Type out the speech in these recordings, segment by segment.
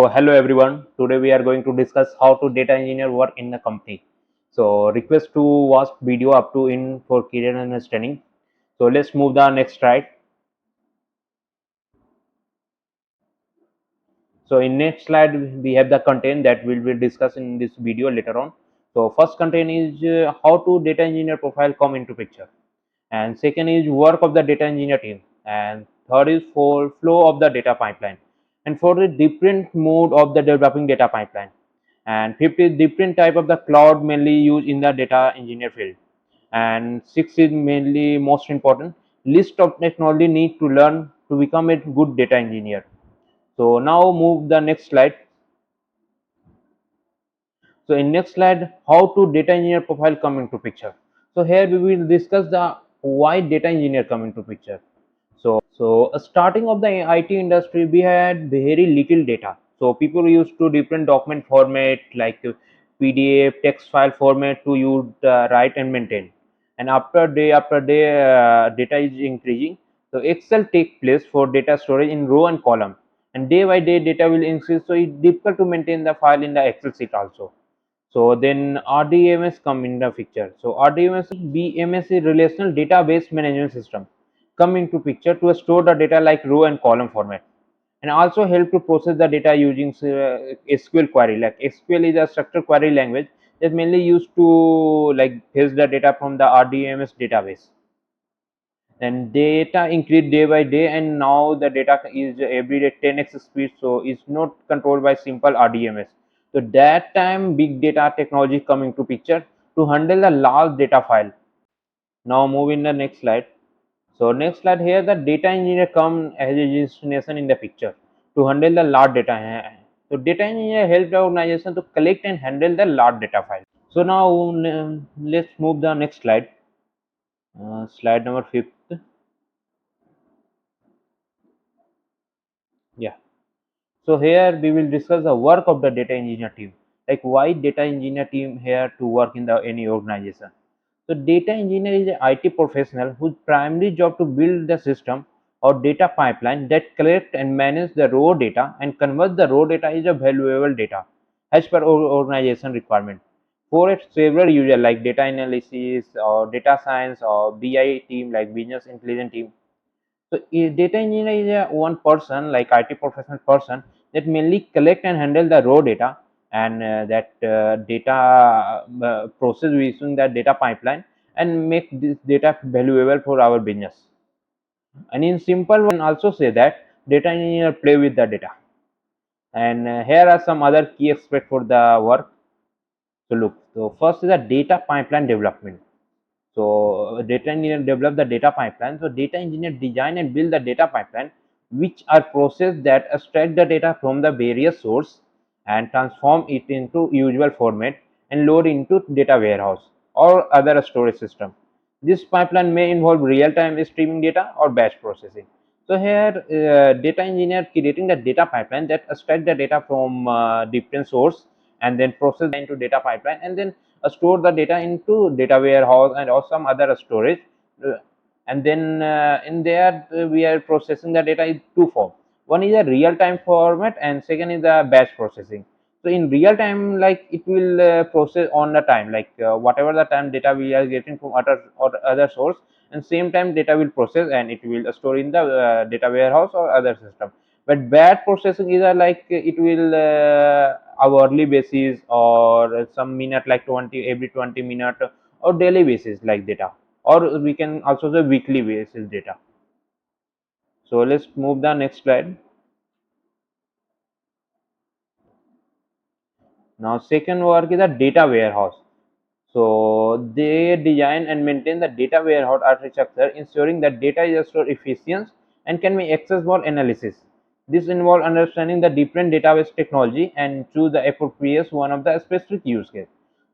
So hello everyone. Today we are going to discuss how to data engineer work in the company. So request to watch video up to in for career understanding. So let's move the next slide. So in next slide we have the content that we will discuss in this video later on. So first content is how to data engineer profile come into picture, and second is work of the data engineer team, and third is for flow of the data pipeline, and for the different mode of the developing data pipeline, and fifth is different type of the cloud mainly used in the data engineer field, and sixth is mainly most important list of technology need to learn to become a good data engineer. So now move the next slide. So in next slide, how to data engineer profile come into picture. So here we will discuss the why data engineer come into picture. So starting of the IT industry, we had very little data. So people used to different document format like PDF, text file format to use, write and maintain. And after day, data is increasing. So Excel take place for data storage in row and column. And day by day, data will increase. So it's difficult to maintain the file in the Excel sheet also. So then RDMS come in the picture. So RDMS BMS is relational database management system come into picture to store the data like row and column format, and also help to process the data using SQL query. Like SQL is a structured query language that's mainly used to like fetch the data from the RDMS database. And data increase day by day, and now the data is every day 10x speed, so it's not controlled by simple RDMS. So that time big data technology come into picture to handle the large data file. Now move in the next slide. So next slide, here the data engineer come as a destination in the picture to handle the large data. So data engineer help the organization to collect and handle the large data file. So now let's move the next slide. Slide number fifth. Yeah. So here we will discuss the work of the data engineer team. Like why data engineer team here to work in the any organization. So data engineer is an IT professional whose primary job to build the system or data pipeline that collect and manage the raw data and convert the raw data is a valuable data as per organization requirement. For it, several users like data analysis or data science or BI team like business intelligence team. So data engineer is a one person like IT professional person that mainly collect and handle the raw data, and that data process using that data pipeline and make this data valuable for our business. And in simple one, also say that data engineer play with the data. And here are some other key aspects for the work to look. So first is the data pipeline development. So data engineer develop the data pipeline. So data engineer design and build the data pipeline, which are process that extract the data from the various source and transform it into usual format and load into data warehouse or other storage system. This pipeline may involve real-time streaming data or batch processing. So here, data engineer creating the data pipeline that extract the data from different source and then process into data pipeline, and then store the data into data warehouse and or some other storage. Uh, and then in there we are processing the data in two form. One is a real time format and second is the batch processing. So in real time, like it will process on the time, like whatever the time data we are getting from other source, and same time data will process and it will store in the data warehouse or other system. But batch processing is like it will hourly basis or some minute like 20 every 20 minute or daily basis like data, or we can also say weekly basis data. So let's move the next slide. Now second work is a data warehouse. So they design and maintain the data warehouse architecture, ensuring that data is stored efficient and can be accessed for analysis. This involves understanding the different database technology and choose the appropriate one of the specific use case.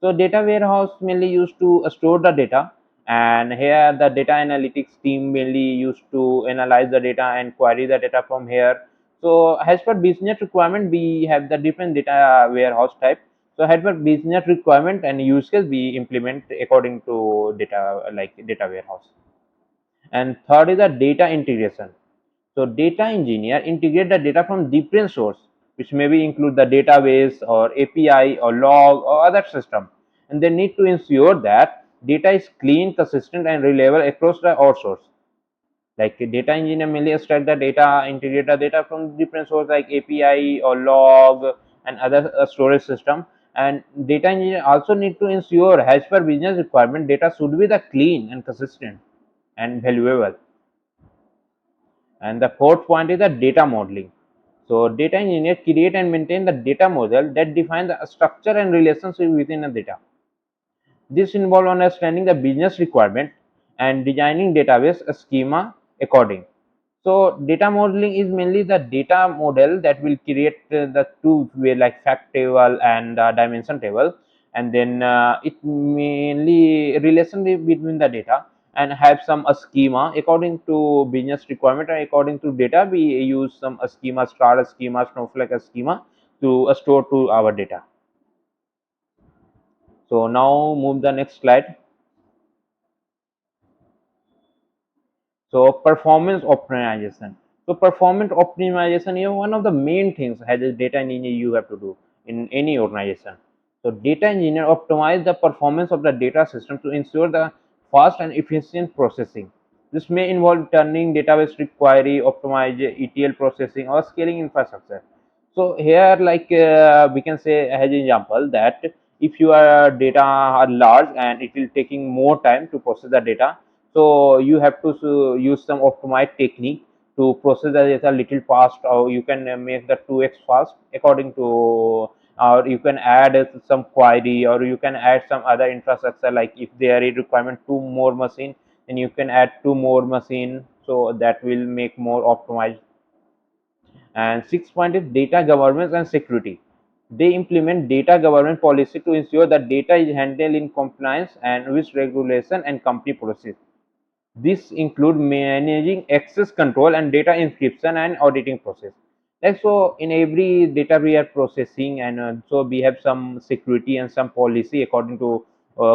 So data warehouse mainly used to store the data, and here the data analytics team mainly used to analyze the data and query the data from here. So as per business requirement, we have the different data warehouse type. So as per business requirement and use case, we implement according to data like data warehouse. And third is the data integration. So data engineer integrate the data from different source which maybe include the database or API or log or other system. And they need to ensure that data is clean, consistent, and reliable across the all source. Like a data engineer mainly extract the data, integrate the data from different sources like API or log and other storage system. And data engineer also need to ensure as per business requirement data should be the clean and consistent and valuable. And the fourth point is the data modeling. So data engineer create and maintain the data model that define the structure and relationship within a data. This involves understanding the business requirement and designing database schema according. So data modeling is mainly the data model that will create the two way like fact table and dimension table, and then it mainly relationship between the data and have some a schema according to business requirement, and according to data we use some a schema, star a schema, snowflake a schema to store to our data. So now move the next slide. So performance optimization. So performance optimization is one of the main things as a data engineer you have to do in any organization. So data engineer optimize the performance of the data system to ensure the fast and efficient processing. This may involve turning database query, optimize ETL processing, or scaling infrastructure. So here, like we can say as an example that if your data are large and it will taking more time to process the data, so you have to use some optimized technique to process the data little fast, or you can make the 2x fast according to, or you can add some query, or you can add some other infrastructure like if there is requirement two more machine, then you can add two more machine, so that will make more optimized. And sixth point is data governance and security. They implement data governance policy to ensure that data is handled in compliance and with regulation and company policies. This include managing access control and data encryption and auditing process. Like so, in every data we are processing, and so we have some security and some policy according to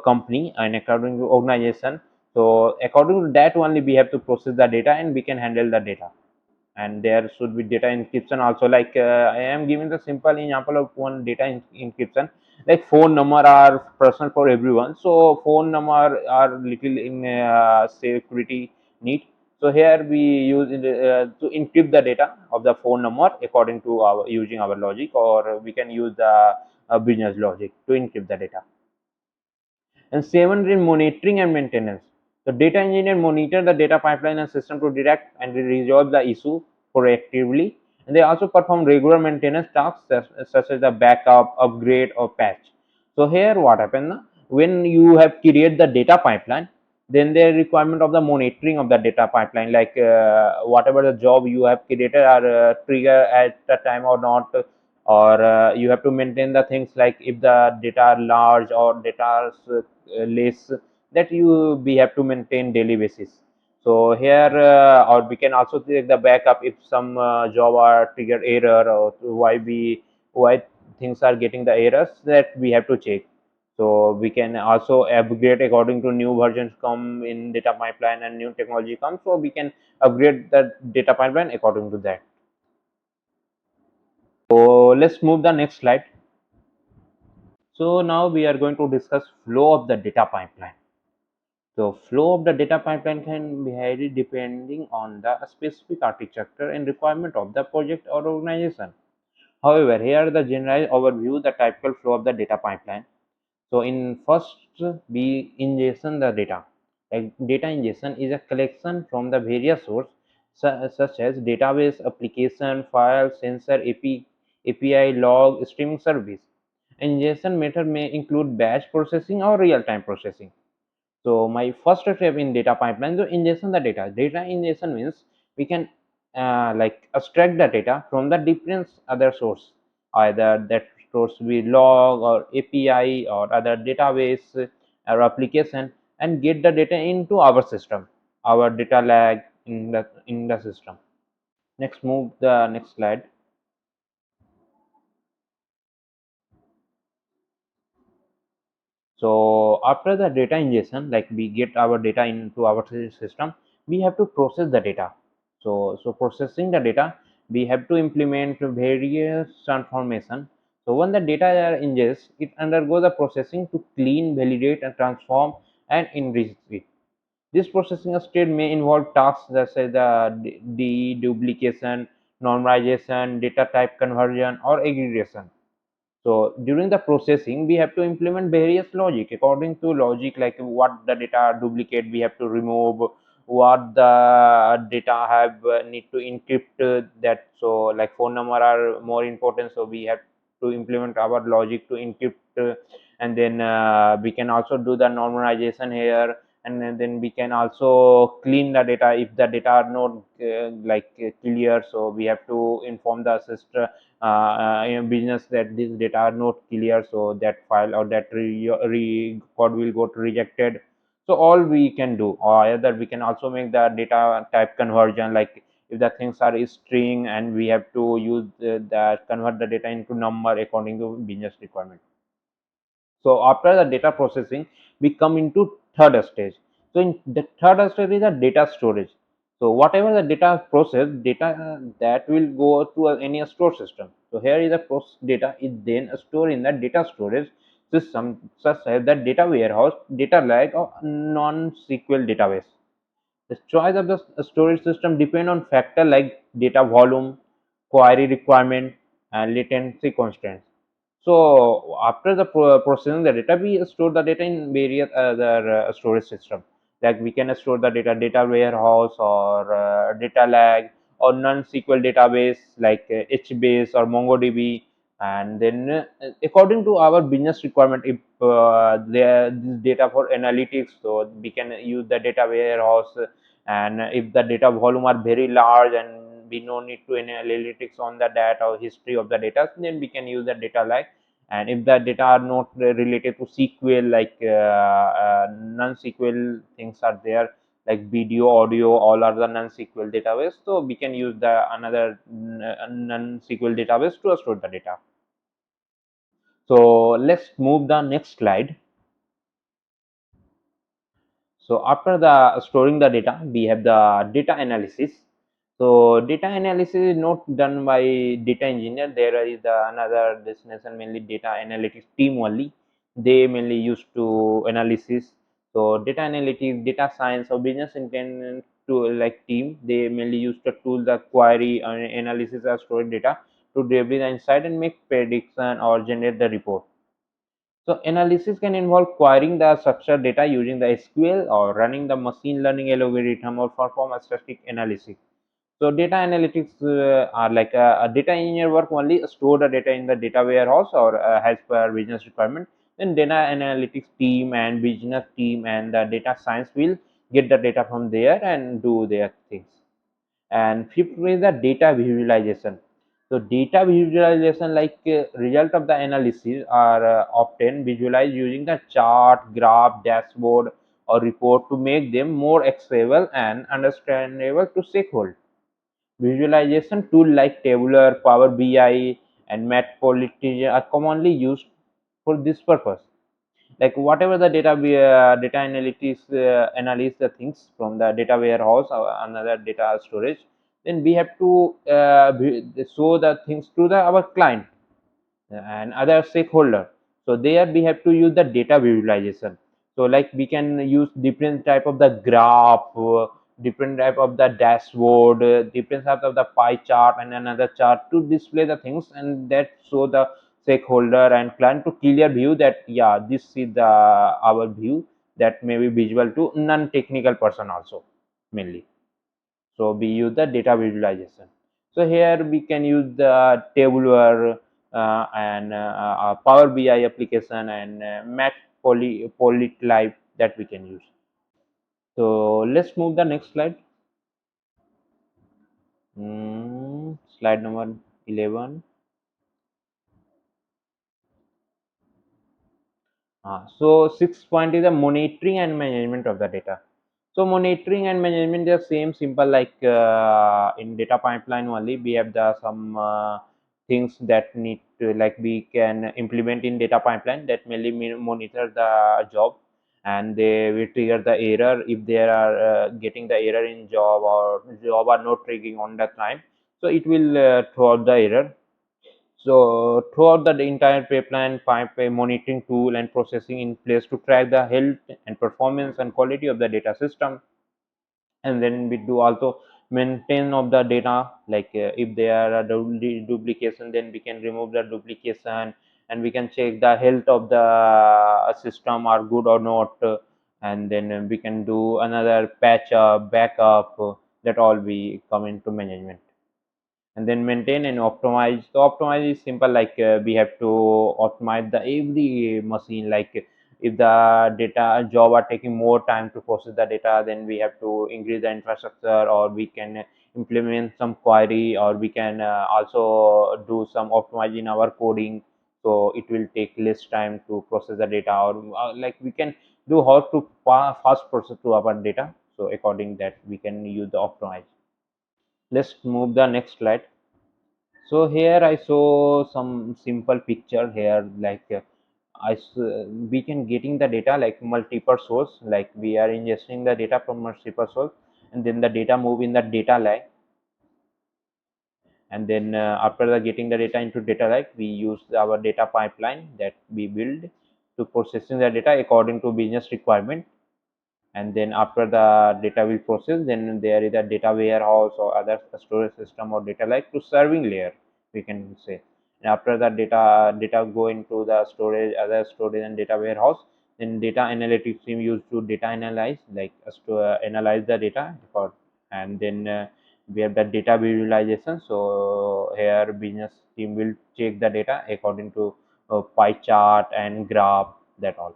company and according to organization. So according to that only we have to process the data and we can handle the data. And there should be data encryption also, like I am giving the simple example of one data encryption. Like phone number are personal for everyone, so phone number are little in security need. So here we use to encrypt the data of the phone number according to our using our logic, or we can use the business logic to encrypt the data. And seven is monitoring and maintenance. The data engineer monitor the data pipeline and system to detect and resolve the issue proactively. And they also perform regular maintenance tasks such as the backup, upgrade, or patch. So here what happens na, when you have created the data pipeline, then the requirement of the monitoring of the data pipeline, like whatever the job you have created are trigger at the time or not, or you have to maintain the things like if the data are large or data are less, that you we have to maintain daily basis. So here or we can also take the backup if some job are trigger error, or why things are getting the errors, that we have to check. So we can also upgrade according to new versions come in data pipeline and new technology comes, so we can upgrade the data pipeline according to that. So let's move the next slide. So now we are going to discuss flow of the data pipeline. So flow of the data pipeline can vary depending on the specific architecture and requirement of the project or organization. However, here the general overview, the typical flow of the data pipeline. So in first we ingestion the data. Like data ingestion is a collection from the various sources such as database, application, file, sensor, API, log, streaming service. Ingestion method may include batch processing or real-time processing. So my first step in data pipeline, so ingestion the data. Data ingestion means we can like extract the data from the different other source, either that source be log or API or other database or application, and get the data into our system, our data lake in the system. Next, move the next slide. So after the data ingestion, like we get our data into our system, we have to process the data. So processing the data we have to implement various transformation. So when the data are ingested, it undergoes the processing to clean, validate, and transform and enrich it. This processing state may involve tasks such as the deduplication, normalization, data type conversion, or aggregation. So during the processing, we have to implement various logic. According to logic, like what the data duplicate, we have to remove. What the data have need to encrypt that. So like phone number are more important. So we have to implement our logic to encrypt, and then we can also do the normalization here, and then we can also clean the data if the data are not clear. So we have to inform the system in business that this data are not clear, so that file or that record will go to rejected. So all we can do, or either we can also make the data type conversion, like if the things are string and we have to use that convert the data into number according to business requirement. So after the data processing, we come into third stage. So in the third stage is the data storage. So whatever the data process, data that will go to any store system. So here is the process data is then stored in the data storage system, such as the data warehouse, data lake, or non-SQL database. The choice of the storage system depend on factor like data volume, query requirement, and latency constraints. So after the processing the data, we store the data in various other storage system. Like we can store the data warehouse or data lake or non-SQL database like HBase or MongoDB. And then according to our business requirement, if there this data for analytics, so we can use the data warehouse. And if the data volume are very large and we no need to any analytics on the data or history of the data, then we can use the data lake. And if the data are not related to SQL, like non-SQL things are there, like video, audio, all are the non-SQL database. So we can use the another non-SQL database to store the data. So let's move the next slide. So after the storing the data, we have the data analysis. So data analysis is not done by data engineer. There is another destination, mainly data analytics team only. They mainly used to analysis. So data analytics, data science, or business intent to like team. They mainly use the tool the query analysis or storing data to derive the insight and make prediction or generate the report. So analysis can involve querying the structured data using the SQL or running the machine learning algorithm or perform a statistic analysis. So data analytics are like a data engineer work only store the data in the data warehouse or as per business requirement. Then data analytics team and business team and the data science will get the data from there and do their things. And fifth is the data visualization. So data visualization, like result of the analysis are often visualized using the chart, graph, dashboard, or report to make them more accessible and understandable to stakeholders. Visualization tools like Tabular, Power BI, and Matplotlib are commonly used for this purpose. Like whatever the data data analytics analyze the things from the data warehouse or another data storage, then we have to show the things to the our client and other stakeholder. So there we have to use the data visualization. So like we can use different type of the graph, different type of the dashboard, different type of the pie chart and another chart to display the things, and that show the stakeholder and client to clear view that yeah, this is the our view that may be visible to non-technical person also mainly. So we use the data visualization. So here we can use the tabular and Power BI application and Matplotlib that we can use. So let's move the next slide. Slide number 11. So 6 point is the monitoring and management of the data. So monitoring and management are same simple like in data pipeline only. We have the some things that need to, like we can implement in data pipeline that mainly monitor the job, and they will trigger the error if they are getting the error in job or job are not triggering on the time. so it will throw out the error. So throughout the entire pipeline, pipe a monitoring tool and processing in place to track the health and performance and quality of the data system. And then we do also maintain of the data, like if there are a duplication, then we can remove the duplication, and we can check the health of the system are good or not, and then we can do another patch up backup, that all we come into management. And then maintain and optimize. So optimize is simple, like we have to optimize the every machine, like if the data job are taking more time to process the data, then we have to increase the infrastructure, or we can implement some query, or we can also do some optimize in our coding, so it will take less time to process the data, or like we can do how to fast process to our data. So according that we can use the optimize. Let's move the next slide. So here I saw some simple picture here, like we can getting the data like multiple source, like we are ingesting the data from multiple source, and then the data move in the data lake, and then after the getting the data into data lake, we use our data pipeline that we build to processing the data according to business requirement. And then after the data will process, then there is a data warehouse or other storage system or data like to serving layer, we can say. And after the data go into the storage, other storage and data warehouse, then data analytics team used to data analyze, like us to analyze the data for. And then we have the data visualization. So here business team will check the data according to pie chart and graph, that all.